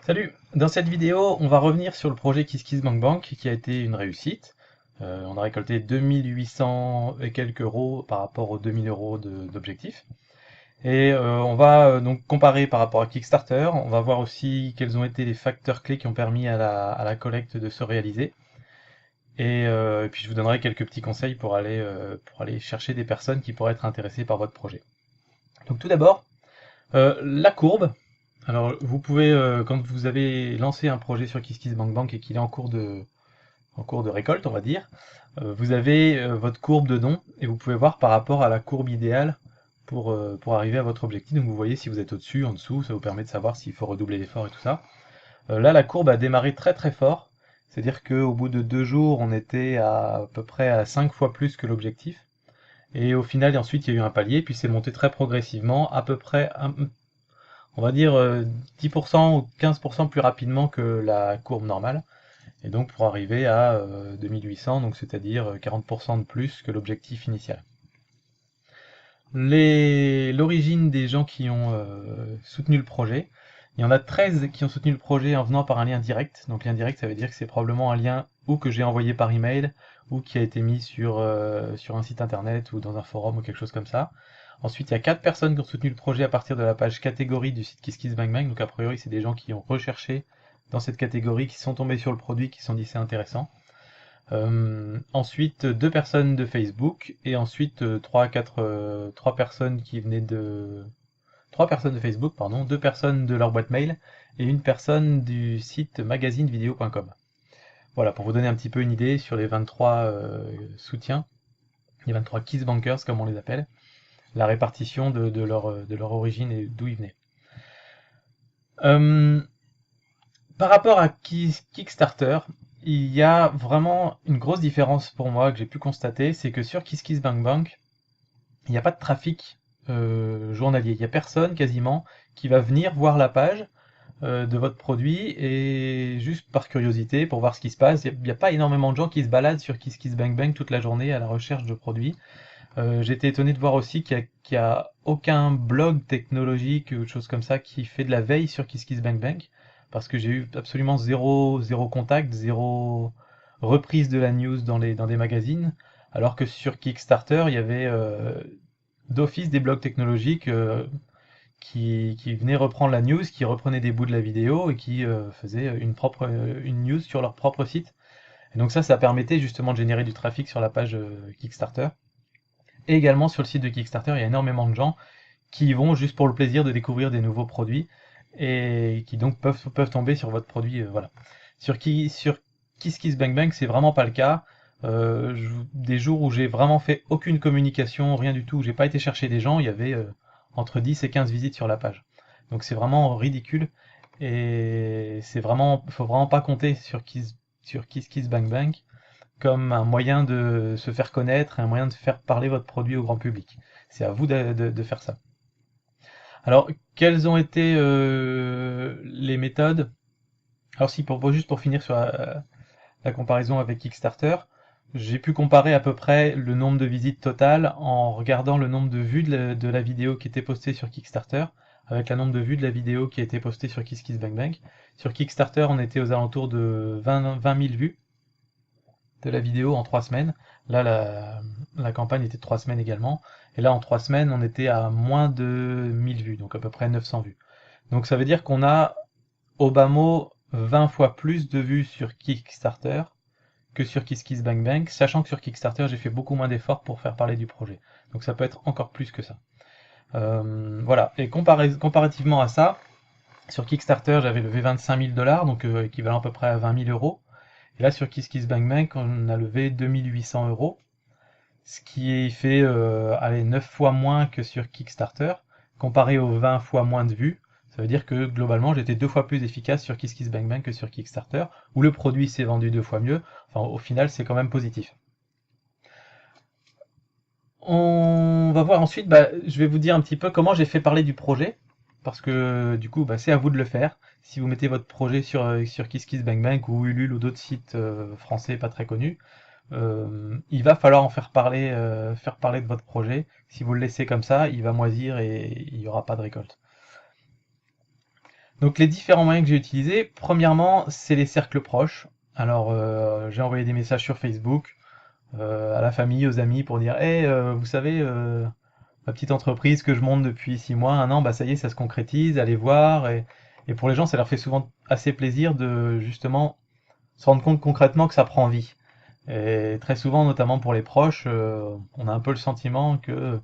Salut! Dans cette vidéo, on va revenir sur le projet KissKissBankBank qui a été une réussite. On a récolté 2800 et quelques euros par rapport aux 2000 euros d'objectif. Et on va donc comparer par rapport à Kickstarter. On va voir aussi quels ont été les facteurs clés qui ont permis à la collecte de se réaliser. Et puis je vous donnerai quelques petits conseils pour aller chercher des personnes qui pourraient être intéressées par votre projet. Donc tout d'abord, la courbe. Alors, vous pouvez, quand vous avez lancé un projet sur KissKissBankBank et qu'il est en cours de récolte, on va dire, vous avez votre courbe de dons et vous pouvez voir par rapport à la courbe idéale pour arriver à votre objectif. Donc, vous voyez si vous êtes au-dessus, en dessous, ça vous permet de savoir s'il faut redoubler l'effort et tout ça. Là, la courbe a démarré très très fort, c'est-à-dire qu'au bout de 2 jours, on était à peu près à 5 fois plus que l'objectif. Et au final, ensuite, il y a eu un palier, puis c'est monté très progressivement, à peu près on va dire 10% ou 15% plus rapidement que la courbe normale, et donc pour arriver à 2800, donc c'est-à-dire 40% de plus que l'objectif initial. L'origine des gens qui ont soutenu le projet, il y en a 13 qui ont soutenu le projet en venant par un lien direct. Donc lien direct, ça veut dire que c'est probablement un lien ou que j'ai envoyé par email, ou qui a été mis sur un site internet ou dans un forum ou quelque chose comme ça. Ensuite, il y a 4 personnes qui ont soutenu le projet à partir de la page catégorie du site KissKissBankBank. Donc a priori, c'est des gens qui ont recherché dans cette catégorie, qui sont tombés sur le produit, qui se sont dit c'est intéressant. Ensuite, 2 personnes de Facebook, et ensuite 3 personnes qui venaient de... 3 personnes de Facebook, pardon, 2 personnes de leur boîte mail, et une personne du site magazinevideo.com. Voilà, pour vous donner un petit peu une idée sur les 23 soutiens, les 23 KissBankers comme on les appelle, la répartition de leur origine et d'où ils venaient. Euh, Par rapport à Kickstarter, il y a vraiment une grosse différence pour moi que j'ai pu constater, c'est que sur KissKissBankBank, il n'y a pas de trafic journalier. Il n'y a personne quasiment qui va venir voir la page de votre produit et juste par curiosité pour voir ce qui se passe. Il n'y a pas énormément de gens qui se baladent sur KissKissBankBank toute la journée à la recherche de produits. J'étais étonné de voir aussi qu'il y a aucun blog technologique ou autre chose comme ça qui fait de la veille sur KissKissBankBank, parce que j'ai eu absolument zéro contact, zéro reprise de la news dans des magazines, alors que sur Kickstarter, il y avait d'office des blogs technologiques qui venaient reprendre la news, qui reprenaient des bouts de la vidéo et qui faisaient une news sur leur propre site. Et donc ça permettait justement de générer du trafic sur la page Kickstarter. Et également sur le site de Kickstarter, il y a énormément de gens qui y vont juste pour le plaisir de découvrir des nouveaux produits et qui donc peuvent tomber sur votre produit. Voilà. Sur KissKissBankBank, c'est vraiment pas le cas. Des jours où j'ai vraiment fait aucune communication, rien du tout, où j'ai pas été chercher des gens, il y avait entre 10 et 15 visites sur la page. Donc c'est vraiment ridicule et faut vraiment pas compter sur KissKissBankBank comme un moyen de se faire connaître, un moyen de faire parler votre produit au grand public. C'est à vous de faire ça. Alors, quelles ont été les méthodes? Alors si, juste pour finir sur la comparaison avec Kickstarter, j'ai pu comparer à peu près le nombre de visites totales en regardant le nombre de vues de la vidéo qui était postée sur Kickstarter avec le nombre de vues de la vidéo qui a été postée sur KissKissBankBank. Sur Kickstarter, on était aux alentours de 20 000 vues de la vidéo en 3 semaines. Là, la campagne était de 3 semaines également. Et là, en 3 semaines, on était à moins de 1000 vues, donc à peu près 900 vues. Donc ça veut dire qu'on a au bas mot 20 fois plus de vues sur Kickstarter que sur KissKissBankBank, sachant que sur Kickstarter, j'ai fait beaucoup moins d'efforts pour faire parler du projet. Donc ça peut être encore plus que ça. Voilà. Et comparativement à ça, sur Kickstarter, j'avais levé 25 000 dollars, donc équivalent à peu près à 20 000 euros. Et là, sur KissKissBankBank, on a levé 2800 euros, ce qui fait 9 fois moins que sur Kickstarter, comparé aux 20 fois moins de vues. Ça veut dire que globalement, j'étais 2 fois plus efficace sur KissKissBankBank que sur Kickstarter, où le produit s'est vendu 2 fois mieux. Enfin, au final, c'est quand même positif. On va voir ensuite, je vais vous dire un petit peu comment j'ai fait parler du projet, parce que du coup, c'est à vous de le faire. Si vous mettez votre projet sur KissKissBankBank ou Ulule ou d'autres sites français pas très connus, il va falloir en faire parler de votre projet. Si vous le laissez comme ça, il va moisir et il n'y aura pas de récolte. Donc les différents moyens que j'ai utilisés, premièrement, c'est les cercles proches. Alors j'ai envoyé des messages sur Facebook à la famille, aux amis pour dire hey, vous savez, ma petite entreprise que je monte depuis 6 mois, 1 an, bah ça y est, ça se concrétise, allez voir. Et pour les gens, ça leur fait souvent assez plaisir de justement se rendre compte concrètement que ça prend vie. Et très souvent, notamment pour les proches, on a un peu le sentiment que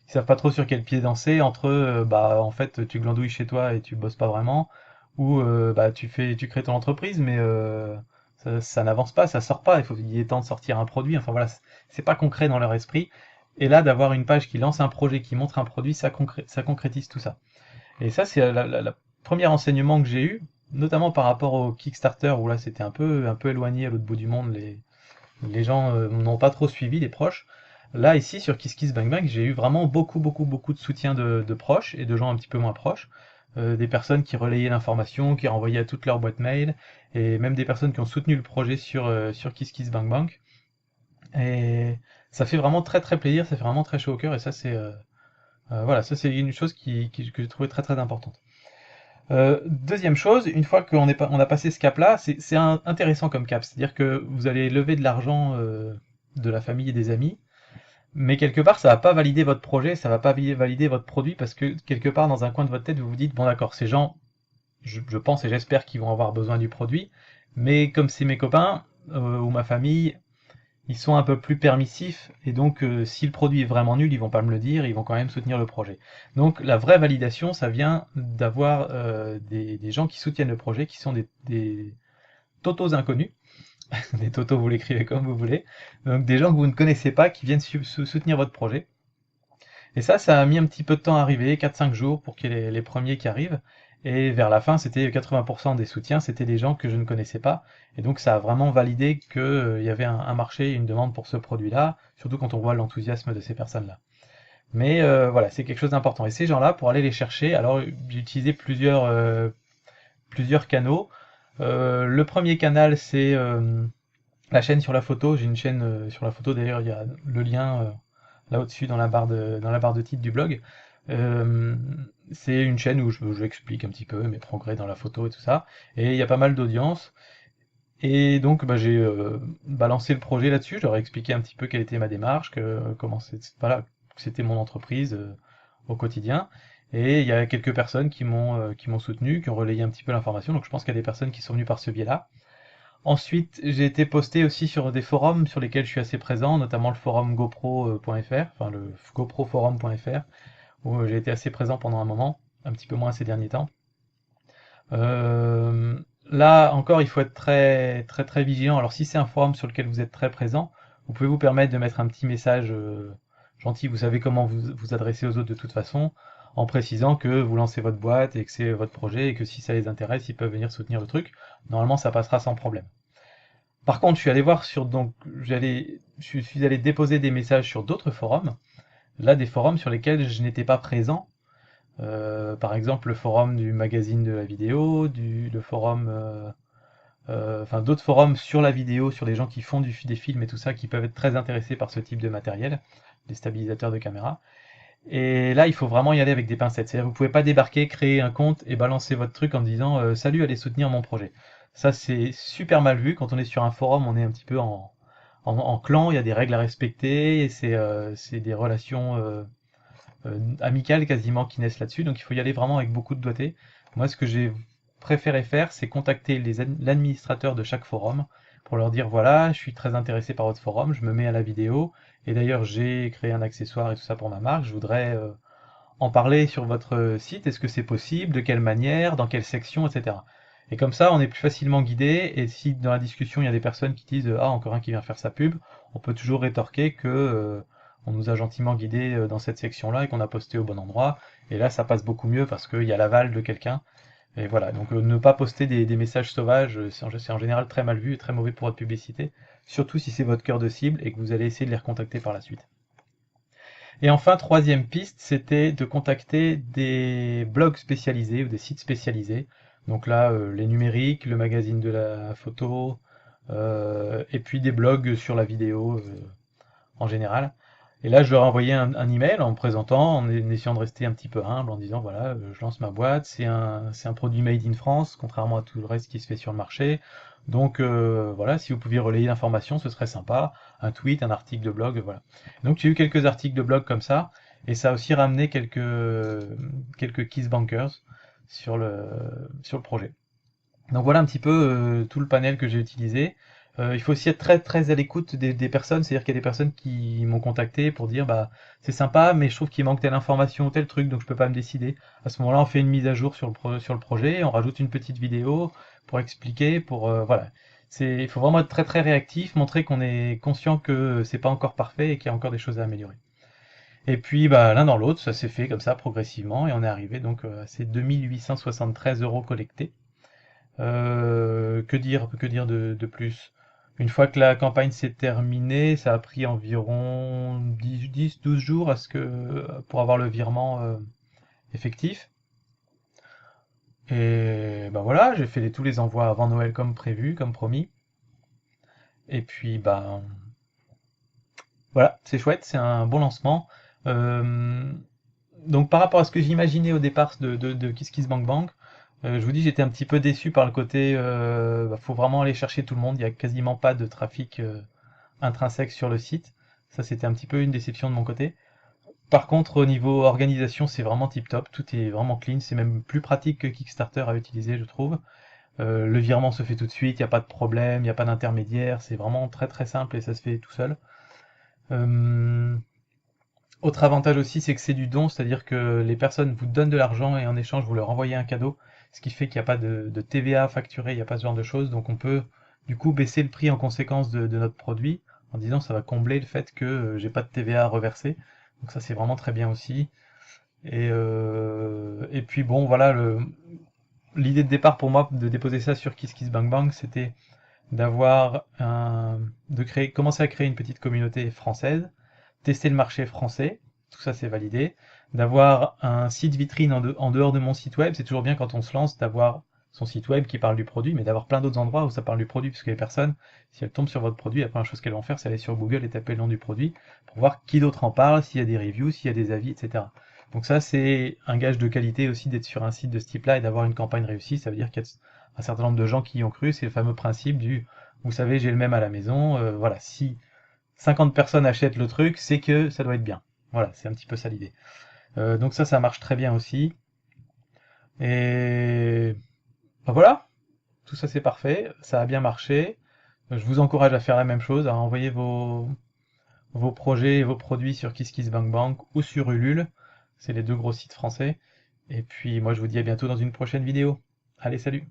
ils savent pas trop sur quel pied danser entre bah en fait tu glandouilles chez toi et tu bosses pas vraiment, ou bah tu crées ton entreprise mais ça n'avance pas, ça sort pas, il est temps de sortir un produit, enfin voilà, c'est pas concret dans leur esprit. Et là, d'avoir une page qui lance un projet, qui montre un produit, ça concrétise tout ça. Et ça, c'est la premier enseignement que j'ai eu, notamment par rapport au Kickstarter, où là, c'était un peu éloigné à l'autre bout du monde, les gens n'ont pas trop suivi, les proches. Là, ici, sur KissKissBankBank, j'ai eu vraiment beaucoup de soutien de proches et de gens un petit peu moins proches. Des personnes qui relayaient l'information, qui renvoyaient à toutes leurs boîtes mail, et même des personnes qui ont soutenu le projet sur KissKissBankBank. Et ça fait vraiment très plaisir, ça fait vraiment très chaud au cœur, et ça, voilà, ça c'est une chose que j'ai trouvé très importante. Deuxième chose, une fois on a passé ce cap-là, c'est intéressant comme cap, c'est-à-dire que vous allez lever de l'argent de la famille et des amis, mais quelque part ça va pas valider votre projet, ça va pas valider votre produit, parce que quelque part dans un coin de votre tête vous vous dites bon d'accord, ces gens, je pense et j'espère qu'ils vont avoir besoin du produit, mais comme c'est mes copains ou ma famille, ils sont un peu plus permissifs, et donc si le produit est vraiment nul, ils vont pas me le dire, ils vont quand même soutenir le projet. Donc la vraie validation, ça vient d'avoir des gens qui soutiennent le projet, qui sont des totos inconnus, des totos vous l'écrivez comme vous voulez, donc des gens que vous ne connaissez pas, qui viennent soutenir votre projet. Et ça a mis un petit peu de temps à arriver, 4-5 jours pour qu'il y ait les premiers qui arrivent. Et vers la fin, c'était 80% des soutiens, c'était des gens que je ne connaissais pas. Et donc ça a vraiment validé qu'il y avait un marché et une demande pour ce produit-là, surtout quand on voit l'enthousiasme de ces personnes-là. Mais voilà, c'est quelque chose d'important. Et ces gens-là, pour aller les chercher, alors j'ai utilisé plusieurs canaux. Le premier canal, c'est la chaîne sur la photo. J'ai une chaîne sur la photo, d'ailleurs, il y a le lien là au-dessus dans la barre de titre du blog. Euh, c'est une chaîne où j'explique un petit peu mes progrès dans la photo et tout ça. Et il y a pas mal d'audience. Et donc bah, j'ai balancé le projet là-dessus. Je leur ai expliqué un petit peu quelle était ma démarche, voilà, que c'était mon entreprise au quotidien. Et il y a quelques personnes qui m'ont soutenu, qui ont relayé un petit peu l'information. Donc je pense qu'il y a des personnes qui sont venues par ce biais-là. Ensuite, j'ai été posté aussi sur des forums sur lesquels je suis assez présent, notamment le forum GoPro.fr, enfin le GoProForum.fr, où j'ai été assez présent pendant un moment, un petit peu moins ces derniers temps. Là encore, il faut être très vigilant. Alors si c'est un forum sur lequel vous êtes très présent, vous pouvez vous permettre de mettre un petit message gentil, vous savez comment vous adresser aux autres de toute façon, en précisant que vous lancez votre boîte et que c'est votre projet et que si ça les intéresse, ils peuvent venir soutenir le truc. Normalement, ça passera sans problème. Par contre, je suis allé voir je suis allé déposer des messages sur d'autres forums. Là, des forums sur lesquels je n'étais pas présent. Par exemple, le forum du magazine de la vidéo, le forum, enfin d'autres forums sur la vidéo, sur les gens qui font des films et tout ça, qui peuvent être très intéressés par ce type de matériel, des stabilisateurs de caméra. Et là, il faut vraiment y aller avec des pincettes. C'est-à-dire, vous pouvez pas débarquer, créer un compte et balancer votre truc en disant salut, allez soutenir mon projet. Ça, c'est super mal vu. Quand on est sur un forum, on est un petit peu en clan, il y a des règles à respecter, et c'est des relations amicales quasiment qui naissent là-dessus. Donc il faut y aller vraiment avec beaucoup de doigté. Moi, ce que j'ai préféré faire, c'est contacter l'administrateur de chaque forum pour leur dire voilà, je suis très intéressé par votre forum, je me mets à la vidéo, et d'ailleurs j'ai créé un accessoire et tout ça pour ma marque, je voudrais en parler sur votre site, est-ce que c'est possible, de quelle manière, dans quelle section, etc. Et comme ça, on est plus facilement guidé, et si dans la discussion il y a des personnes qui disent ah encore un qui vient faire sa pub, on peut toujours rétorquer que on nous a gentiment guidé dans cette section-là et qu'on a posté au bon endroit, et là ça passe beaucoup mieux parce qu'il y a l'aval de quelqu'un. Et voilà, donc ne pas poster des messages sauvages, c'est en général très mal vu et très mauvais pour votre publicité, surtout si c'est votre cœur de cible et que vous allez essayer de les recontacter par la suite. Et enfin, troisième piste, c'était de contacter des blogs spécialisés ou des sites spécialisés. Donc là, les numériques, le magazine de la photo, et puis des blogs sur la vidéo en général. Et là, je leur ai envoyé un email en me présentant, en essayant de rester un petit peu humble, en disant voilà, je lance ma boîte, c'est un produit made in France, contrairement à tout le reste qui se fait sur le marché. Donc voilà, si vous pouviez relayer l'information, ce serait sympa. Un tweet, un article de blog, voilà. Donc j'ai eu quelques articles de blog comme ça, et ça a aussi ramené quelques Kiss Bankers sur le projet. Donc voilà un petit peu tout le panel que j'ai utilisé. Il faut aussi être très très à l'écoute des personnes, c'est-à-dire qu'il y a des personnes qui m'ont contacté pour dire bah c'est sympa mais je trouve qu'il manque telle information ou tel truc donc je peux pas me décider. À ce moment-là on fait une mise à jour sur le projet, on rajoute une petite vidéo pour expliquer, pour voilà. Il faut vraiment être très très réactif, montrer qu'on est conscient que c'est pas encore parfait et qu'il y a encore des choses à améliorer. Et puis bah l'un dans l'autre, ça s'est fait comme ça progressivement et on est arrivé donc à ces 2 873 € collectés. Que dire de plus? Une fois que la campagne s'est terminée, ça a pris environ 10-12 jours pour avoir le virement effectif. Et ben voilà, j'ai fait tous les envois avant Noël comme prévu, comme promis. Et puis ben voilà, c'est chouette, c'est un bon lancement. Euh, donc par rapport à ce que j'imaginais au départ de KissKissBankBank, je vous dis j'étais un petit peu déçu par le côté faut vraiment aller chercher tout le monde, il n'y a quasiment pas de trafic intrinsèque sur le site. Ça c'était un petit peu une déception de mon côté. Par contre au niveau organisation c'est vraiment tip top, tout est vraiment clean, c'est même plus pratique que Kickstarter à utiliser je trouve. Le virement se fait tout de suite, il n'y a pas de problème, il n'y a pas d'intermédiaire, c'est vraiment très très simple et ça se fait tout seul. Euh, Autre avantage aussi, c'est que c'est du don, c'est-à-dire que les personnes vous donnent de l'argent et en échange vous leur envoyez un cadeau, ce qui fait qu'il n'y a pas de TVA facturé, il n'y a pas ce genre de choses, donc on peut du coup baisser le prix en conséquence de notre produit, en disant ça va combler le fait que j'ai pas de TVA à reverser, donc ça c'est vraiment très bien aussi. Et puis bon voilà, l'idée de départ pour moi de déposer ça sur KissKissBankBank, c'était commencer à créer une petite communauté française, tester le marché français, tout ça c'est validé, d'avoir un site vitrine en dehors de mon site web, c'est toujours bien quand on se lance d'avoir son site web qui parle du produit, mais d'avoir plein d'autres endroits où ça parle du produit, puisque les personnes, si elles tombent sur votre produit, la première chose qu'elles vont faire, c'est aller sur Google et taper le nom du produit pour voir qui d'autre en parle, s'il y a des reviews, s'il y a des avis, etc. Donc ça, c'est un gage de qualité aussi d'être sur un site de ce type-là et d'avoir une campagne réussie. Ça veut dire qu'il y a un certain nombre de gens qui y ont cru. C'est le fameux principe vous savez, j'ai le même à la maison. Voilà, si 50 personnes achètent le truc, c'est que ça doit être bien. Voilà, c'est un petit peu ça l'idée. Donc ça marche très bien aussi. Et ben voilà, tout ça c'est parfait, ça a bien marché. Je vous encourage à faire la même chose, à envoyer vos projets et vos produits sur KissKissBankBank ou sur Ulule. C'est les deux gros sites français. Et puis moi je vous dis à bientôt dans une prochaine vidéo. Allez, salut!